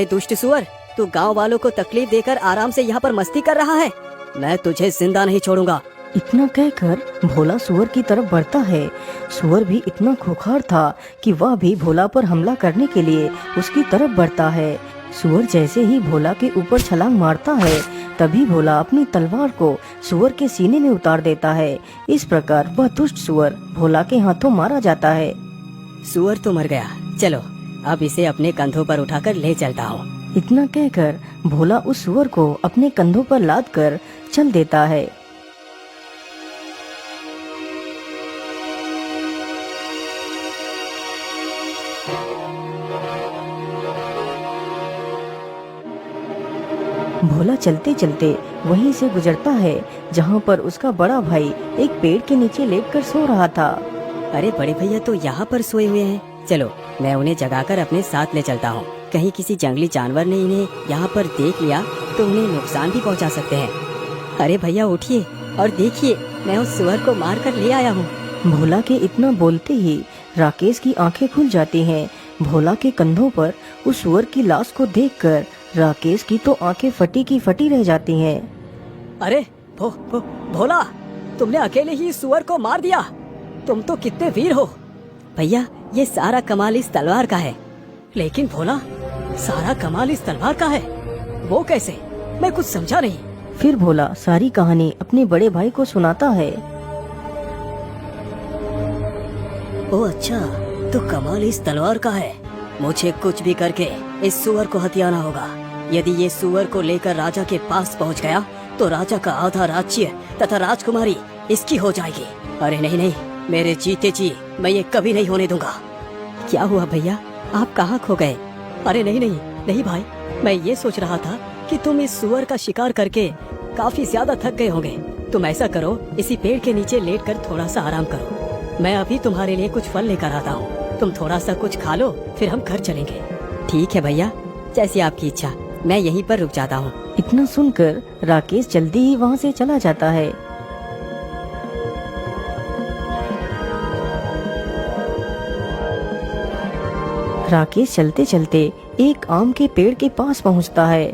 दुष्ट सुअर, तू गांव वालों को तकलीफ देकर आराम से यहाँ पर मस्ती कर रहा है। मैं तुझे जिंदा नहीं छोड़ूंगा। इतना कहकर भोला सुअर की तरफ बढ़ता है। सुअर भी इतना खूंखार था कि वह भी भोला पर हमला करने के लिए उसकी तरफ बढ़ता है। सुअर जैसे ही भोला के ऊपर छलांग मारता है, तभी भोला अपनी तलवार को सुअर के सीने में उतार देता है। इस प्रकार वह दुष्ट सुअर भोला के हाथों मारा जाता है। सुअर तो मर गया, चलो अब इसे अपने कंधों पर उठाकर ले चलता हूँ। इतना कहकर भोला उस सुअर को अपने कंधों पर लाद कर चल देता है। भोला चलते चलते वहीं से गुजरता है जहाँ पर उसका बड़ा भाई एक पेड़ के नीचे लेटकर सो रहा था। अरे बड़े भैया तो यहाँ पर सोए हुए हैं, चलो मैं उन्हें जगाकर अपने साथ ले चलता हूँ। कहीं किसी जंगली जानवर ने इन्हें यहाँ पर देख लिया तो उन्हें नुकसान भी पहुँचा सकते हैं। अरे भैया उठिए और देखिए, मैं उस सुअर को मार कर ले आया हूँ। भोला के इतना बोलते ही राकेश की आंखें खुल जाती हैं। भोला के कंधों पर उस सुअर की लाश को देखकर राकेश की तो आंखें फटी की फटी रह जाती हैं। अरे भोला, तुमने अकेले ही सुअर को मार दिया। तुम तो कितने वीर हो। भैया ये सारा कमाल इस तलवार का है। लेकिन भोला, सारा कमाल इस तलवार का है, वो कैसे? मैं कुछ समझा नहीं। फिर भोला सारी कहानी अपने बड़े भाई को सुनाता है। ओह अच्छा, तो कमाल इस तलवार का है। मुझे कुछ भी करके इस सुअर को हथियाना होगा। यदि ये सुअर को लेकर राजा के पास पहुंच गया तो राजा का आधा राज्य तथा राजकुमारी इसकी हो जाएगी। अरे नहीं नहीं, मेरे जीते जी मैं ये कभी नहीं होने दूंगा। क्या हुआ भैया, आप कहाँ खो गए? अरे नहीं नहीं नहीं भाई, मैं ये सोच रहा था कि तुम इस सुअर का शिकार करके काफी ज्यादा थक गए होंगे। तुम ऐसा करो, इसी पेड़ के नीचे लेटकर थोड़ा सा आराम करो। मैं अभी तुम्हारे लिए कुछ फल लेकर आता हूँ, तुम थोड़ा सा कुछ खा लो, फिर हम घर चलेंगे। ठीक है भैया, जैसी आपकी इच्छा, मैं यहीं पर रुक जाता हूँ। इतना सुनकर राकेश जल्दी ही वहाँ से चला जाता है। राकेश चलते चलते एक आम के पेड़ के पास पहुँचता है।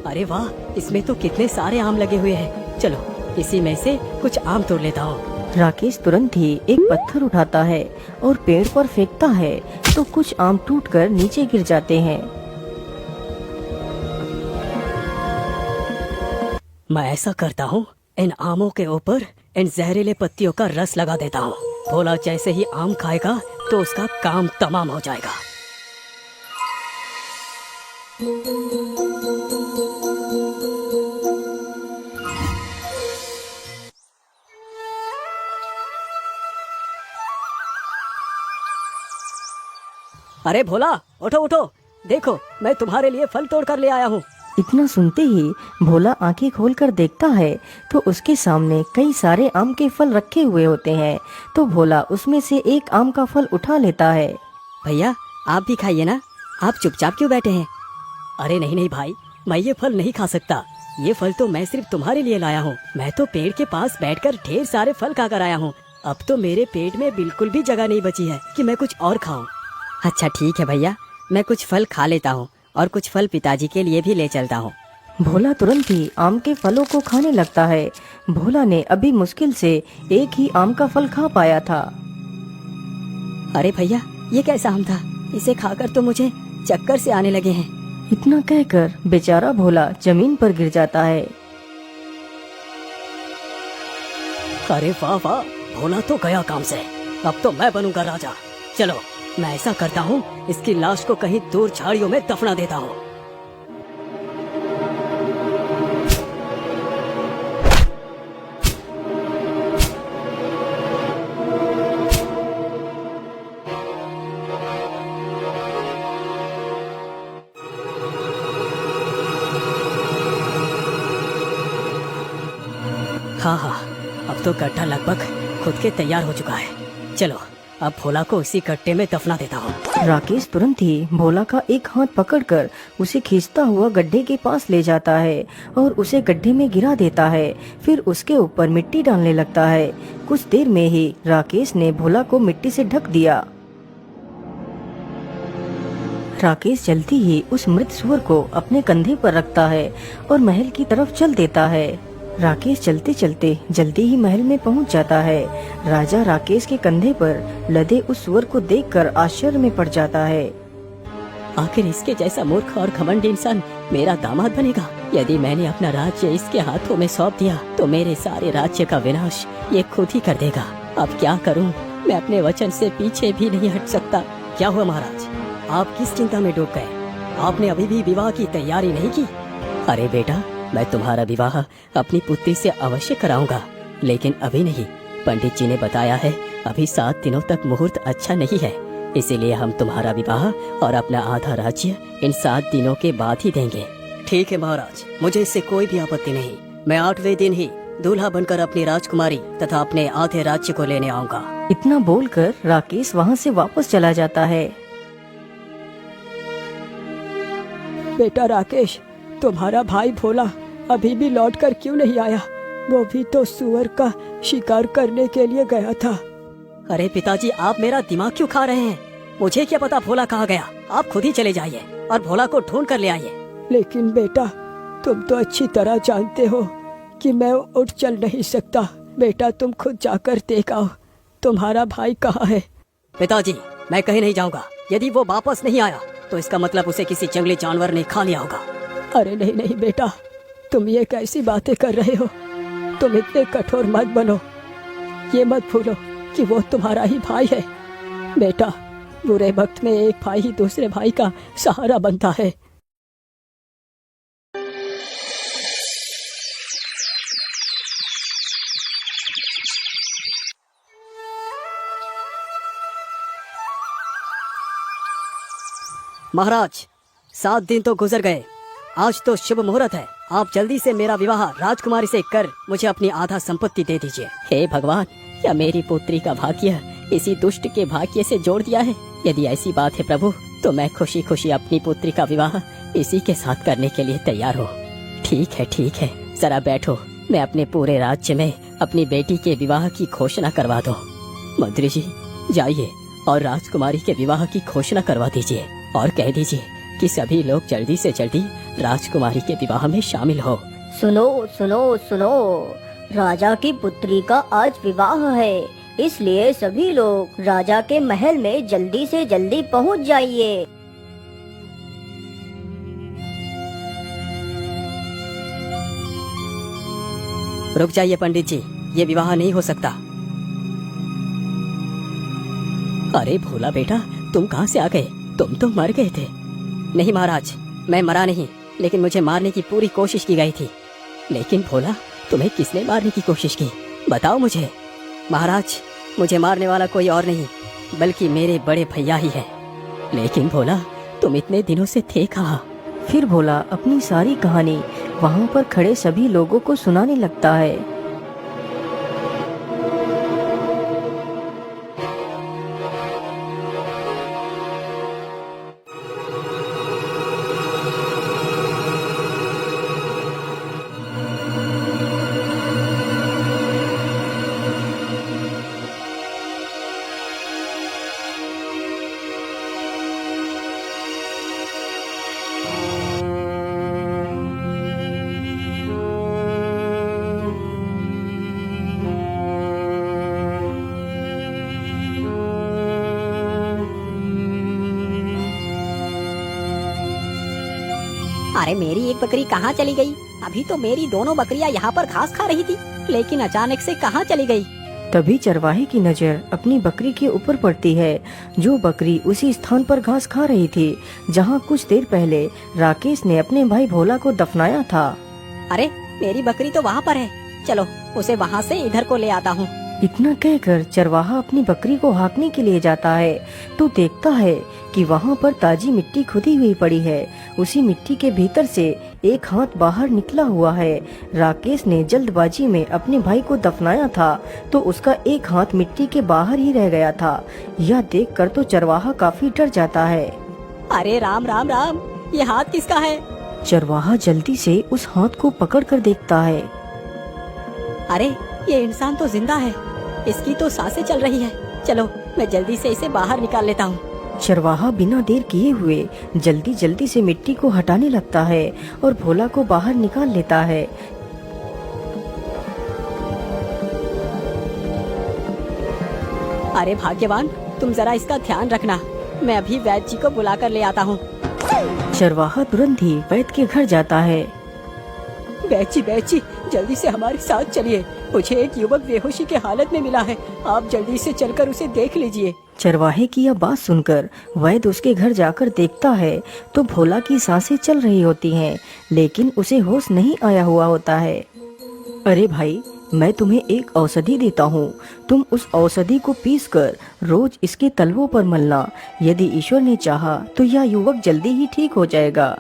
अरे वाह, इसमें तो कितने सारे आम लगे हुए हैं। चलो इसी में से कुछ आम तोड़ लेता हूँ। राकेश तुरंत ही एक पत्थर उठाता है और पेड़ पर फेंकता है तो कुछ आम टूटकर नीचे गिर जाते हैं। मैं ऐसा करता हूँ, इन आमों के ऊपर इन जहरीले पत्तियों का रस लगा देता हूँ। भोला जैसे ही आम खाएगा तो उसका काम तमाम हो जाएगा। अरे भोला, उठो उठो, देखो मैं तुम्हारे लिए फल तोड़ कर ले आया हूँ। इतना सुनते ही भोला आंखें खोलकर देखता है तो उसके सामने कई सारे आम के फल रखे हुए होते हैं। तो भोला उसमें से एक आम का फल उठा लेता है। भैया आप भी खाइए ना, आप चुपचाप क्यों बैठे हैं? अरे नहीं नहीं भाई, मैं ये फल नहीं खा सकता। ये फल तो मैं सिर्फ तुम्हारे लिए लाया हूँ। मैं तो पेड़ के पास बैठकर ढेर सारे फल खाकर आया हूँ। अब तो मेरे पेट में बिल्कुल भी जगह नहीं बची है कि मैं कुछ और खाऊं। अच्छा ठीक है भैया, मैं कुछ फल खा लेता हूँ और कुछ फल पिताजी के लिए भी ले चलता हूँ। भोला तुरंत ही आम के फलों को खाने लगता है। भोला ने अभी मुश्किल से एक ही आम का फल खा पाया था। अरे भैया, ये कैसा आम था? इसे खाकर तो मुझे चक्कर से आने लगे हैं। इतना कहकर बेचारा भोला जमीन पर गिर जाता है। अरे वाह वाह, भोला तो गया काम से। अब तो मैं बनूंगा राजा। चलो मैं ऐसा करता हूँ, इसकी लाश को कहीं दूर झाड़ियों में दफना देता हूँ। हाँ हाँ, अब तो गड्ढा लगभग खुद के तैयार हो चुका है। चलो अब भोला को इसी गड्ढे में दफना देता हूँ। राकेश तुरंत ही भोला का एक हाथ पकड़कर उसे खींचता हुआ गड्ढे के पास ले जाता है और उसे गड्ढे में गिरा देता है। फिर उसके ऊपर मिट्टी डालने लगता है। कुछ देर में ही राकेश ने भोला को मिट्टी से ढक दिया। राकेश जल्दी ही उस मृत सुअर को अपने कंधे पर रखता है और महल की तरफ चल देता है। राकेश चलते चलते जल्दी ही महल में पहुंच जाता है। राजा राकेश के कंधे पर लदे उस सुअर को देखकर आश्चर्य में पड़ जाता है। आखिर इसके जैसा मूर्ख और घमंडी इंसान मेरा दामाद बनेगा। यदि मैंने अपना राज्य इसके हाथों में सौंप दिया तो मेरे सारे राज्य का विनाश ये खुद ही कर देगा। अब क्या करूं? मैं अपने वचन से पीछे भी नहीं हट सकता। क्या हुआ महाराज, आप किस चिंता में डूब गए? आपने अभी भी विवाह की तैयारी नहीं की? अरे बेटा, मैं तुम्हारा विवाह अपनी पुत्री से अवश्य कराऊंगा, लेकिन अभी नहीं। पंडित जी ने बताया है अभी 7 दिनों तक मुहूर्त अच्छा नहीं है, इसीलिए हम तुम्हारा विवाह और अपना आधा राज्य इन 7 दिनों के बाद ही देंगे। ठीक है महाराज, मुझे इससे कोई भी आपत्ति नहीं। मैं 8वें दिन ही दूल्हा बनकर अपनी राजकुमारी तथा अपने आधे राज्य को लेने आऊंगा। इतना बोलकर राकेश वहाँ से वापस चला जाता है। बेटा राकेश, तुम्हारा भाई भोला अभी भी लौटकर क्यों नहीं आया? वो भी तो सुअर का शिकार करने के लिए गया था। अरे पिताजी, आप मेरा दिमाग क्यों खा रहे हैं? मुझे क्या पता भोला कहाँ गया। आप खुद ही चले जाइए और भोला को ढूंढ कर ले आइए। लेकिन बेटा, तुम तो अच्छी तरह जानते हो कि मैं उठ चल नहीं सकता। बेटा, तुम खुद जाकर देख आओ तुम्हारा भाई कहाँ है। पिताजी, मैं कहीं नहीं जाऊंगा। यदि वो वापस नहीं आया तो इसका मतलब उसे किसी जंगली जानवर ने खा लिया होगा। अरे नहीं नहीं बेटा, तुम ये कैसी बातें कर रहे हो? तुम इतने कठोर मत बनो। ये मत भूलो कि वो तुम्हारा ही भाई है। बेटा, बुरे वक्त में एक भाई ही दूसरे भाई का सहारा बनता है। महाराज, 7 दिन तो गुजर गए। आज तो शुभ मुहूर्त है। आप जल्दी से मेरा विवाह राजकुमारी से कर मुझे अपनी आधा संपत्ति दे दीजिए। हे भगवान, क्या मेरी पुत्री का भाग्य इसी दुष्ट के भाग्य से जोड़ दिया है? यदि ऐसी बात है प्रभु, तो मैं खुशी खुशी अपनी पुत्री का विवाह इसी के साथ करने के लिए तैयार हूँ। ठीक है, जरा बैठो। मैं अपने पूरे राज्य में अपनी बेटी के विवाह की घोषणा करवा दूं। मंत्री जी, जाइए और राजकुमारी के विवाह की घोषणा करवा दीजिए और कह दीजिए कि सभी लोग जल्दी से जल्दी राजकुमारी के विवाह में शामिल हो। सुनो सुनो सुनो, राजा की पुत्री का आज विवाह है, इसलिए सभी लोग राजा के महल में जल्दी से जल्दी पहुंच जाइए। रुक जाइए पंडित जी, ये विवाह नहीं हो सकता। अरे भोला बेटा, तुम कहाँ से आ गए? तुम तो मर गए थे। नहीं महाराज, मैं मरा नहीं, लेकिन मुझे मारने की पूरी कोशिश की गई थी। लेकिन भोला, तुम्हें किसने मारने की कोशिश की? बताओ मुझे। महाराज, मुझे मारने वाला कोई और नहीं बल्कि मेरे बड़े भैया ही है। लेकिन भोला, तुम इतने दिनों से थे कहाँ? फिर भोला अपनी सारी कहानी वहाँ पर खड़े सभी लोगों को सुनाने लगता है। अरे मेरी एक बकरी कहाँ चली गई? अभी तो मेरी दोनों बकरियाँ यहाँ पर घास खा रही थी, लेकिन अचानक से कहाँ चली गई? तभी चरवाहे की नजर अपनी बकरी के ऊपर पड़ती है, जो बकरी उसी स्थान पर घास खा रही थी जहाँ कुछ देर पहले राकेश ने अपने भाई भोला को दफनाया था। अरे मेरी बकरी तो वहाँ पर है, चलो उसे वहाँ से इधर को ले आता हूँ। इतना कहकर चरवाहा अपनी बकरी को हाँकने के लिए जाता है तो देखता है कि वहाँ पर ताजी मिट्टी खुदी हुई पड़ी है। उसी मिट्टी के भीतर से एक हाथ बाहर निकला हुआ है। राकेश ने जल्दबाजी में अपने भाई को दफनाया था तो उसका एक हाथ मिट्टी के बाहर ही रह गया था। यह देखकर तो चरवाहा काफी डर जाता है। अरे राम राम राम, ये हाथ किसका है? चरवाहा जल्दी से उस हाथ को पकड़कर देखता है। अरे ये इंसान तो जिंदा है, इसकी तो सांसें चल रही है। चलो मैं जल्दी से इसे बाहर निकाल लेता हूँ। चरवाहा बिना देर किए हुए जल्दी जल्दी से मिट्टी को हटाने लगता है और भोला को बाहर निकाल लेता है। अरे भाग्यवान, तुम जरा इसका ध्यान रखना, मैं अभी वैद्य जी को बुला कर ले आता हूँ। चरवाहा तुरंत ही वैद्य के घर जाता है। वैद्य जी, जल्दी से हमारे साथ चलिए। मुझे एक युवक बेहोशी के हालत में मिला है, आप जल्दी से चलकर उसे देख लीजिए। चरवाहे की यह बात सुनकर वैद्य उसके घर जाकर देखता है तो भोला की सांसें चल रही होती हैं, लेकिन उसे होश नहीं आया हुआ होता है। अरे भाई, मैं तुम्हें एक औषधि देता हूँ, तुम उस औषधि को पीसकर रोज इसके तलवों पर मलना। यदि ईश्वर ने चाहा तो यह युवक जल्दी ही ठीक हो जाएगा।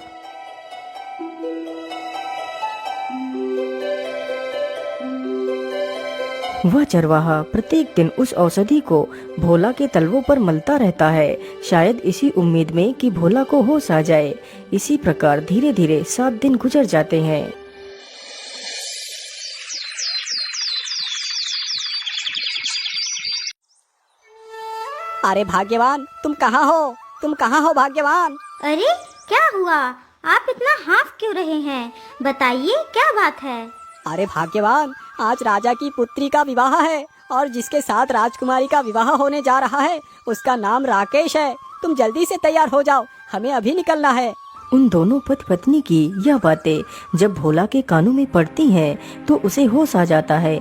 वह चरवाहा प्रत्येक दिन उस औषधि को भोला के तलवों पर मलता रहता है, शायद इसी उम्मीद में कि भोला को होश आ जाए। इसी प्रकार धीरे धीरे 7 दिन गुजर जाते हैं। अरे भाग्यवान, तुम कहाँ हो? तुम कहाँ हो भाग्यवान? अरे क्या हुआ? आप इतना हाफ क्यों रहे हैं? बताइए क्या बात है? अरे भाग्यवान, आज राजा की पुत्री का विवाह है और जिसके साथ राजकुमारी का विवाह होने जा रहा है उसका नाम राकेश है। तुम जल्दी से तैयार हो जाओ, हमें अभी निकलना है। उन दोनों पति पत्नी की यह बातें जब भोला के कानों में पड़ती हैं तो उसे होश आ जाता है।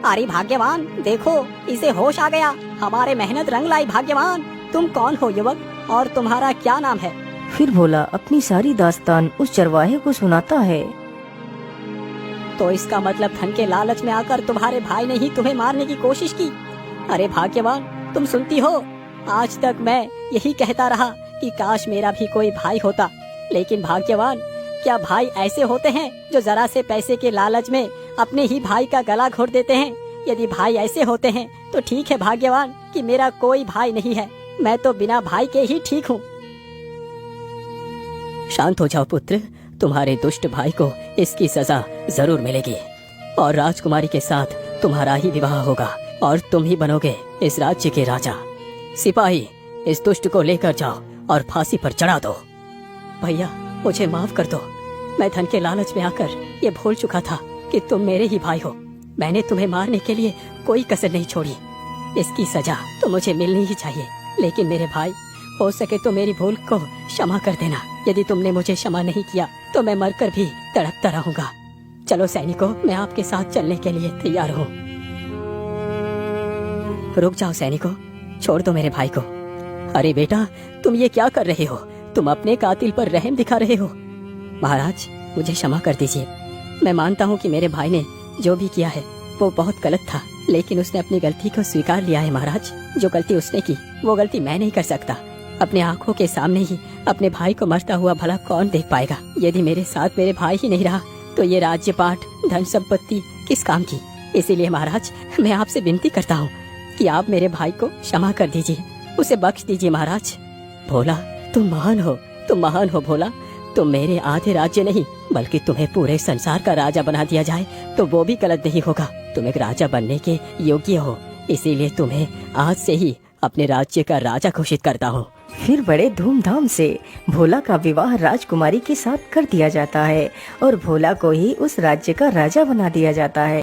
अरे भाग्यवान, देखो इसे होश आ गया, हमारे मेहनत रंग लाई। भाग्यवान, तुम कौन हो युवक और तुम्हारा क्या नाम है? फिर भोला अपनी सारी दास्तान उस चरवाहे को सुनाता है। तो इसका मतलब धन के लालच में आकर तुम्हारे भाई ने ही तुम्हें मारने की कोशिश की। अरे भाग्यवान, तुम सुनती हो, आज तक मैं यही कहता रहा कि काश मेरा भी कोई भाई होता, लेकिन भाग्यवान, क्या भाई ऐसे होते हैं जो जरा से पैसे के लालच में अपने ही भाई का गला घोट देते हैं? यदि भाई ऐसे होते हैं तो ठीक है भाग्यवान कि मेरा कोई भाई नहीं है, मैं तो बिना भाई के ही ठीक हूँ। शांत हो जाओ पुत्र, तुम्हारे दुष्ट भाई को इसकी सजा जरूर मिलेगी और राजकुमारी के साथ तुम्हारा ही विवाह होगा और तुम ही बनोगे इस राज्य के राजा। सिपाही, इस दुष्ट को लेकर जाओ और फांसी पर चढ़ा दो। भैया, मुझे माफ कर दो, मैं धन के लालच में आकर ये भूल चुका था कि तुम मेरे ही भाई हो। मैंने तुम्हें मारने के लिए कोई कसर नहीं छोड़ी। इसकी सजा तो मुझे मिलनी ही चाहिए, लेकिन मेरे भाई, हो सके तो मेरी भूल को क्षमा कर देना। यदि तुमने मुझे क्षमा नहीं किया तो मैं मरकर भी तड़पता रहूंगा। चलो सैनिकों, मैं आपके साथ चलने के लिए तैयार हूँ। रुक जाओ सैनिकों, छोड़ दो मेरे भाई को। अरे बेटा, तुम ये क्या कर रहे हो? तुम अपने कातिल पर रहम दिखा रहे हो। महाराज, मुझे क्षमा कर दीजिए। मैं मानता हूँ कि मेरे भाई ने जो भी किया है वो बहुत गलत था, लेकिन उसने अपनी गलती को स्वीकार लिया है। महाराज, जो गलती उसने की वो गलती मैं नहीं कर सकता। अपने आंखों के सामने ही अपने भाई को मरता हुआ भला कौन देख पाएगा? यदि मेरे साथ मेरे भाई ही नहीं रहा तो ये राज्य पाठ, धन संपत्ति किस काम की? इसीलिए महाराज, मैं आपसे विनती करता हूँ कि आप मेरे भाई को क्षमा कर दीजिए, उसे बख्श दीजिए। महाराज, भोला, तुम महान हो, तुम महान हो भोला। तुम मेरे आधे राज्य नहीं बल्कि तुम्हें पूरे संसार का राजा बना दिया जाए तो वो भी गलत नहीं होगा। तुम एक राजा बनने के योग्य हो, इसीलिए तुम्हें आज से ही अपने राज्य का राजा घोषित करता हूँ। फिर बड़े धूमधाम से भोला का विवाह राजकुमारी के साथ कर दिया जाता है और भोला को ही उस राज्य का राजा बना दिया जाता है।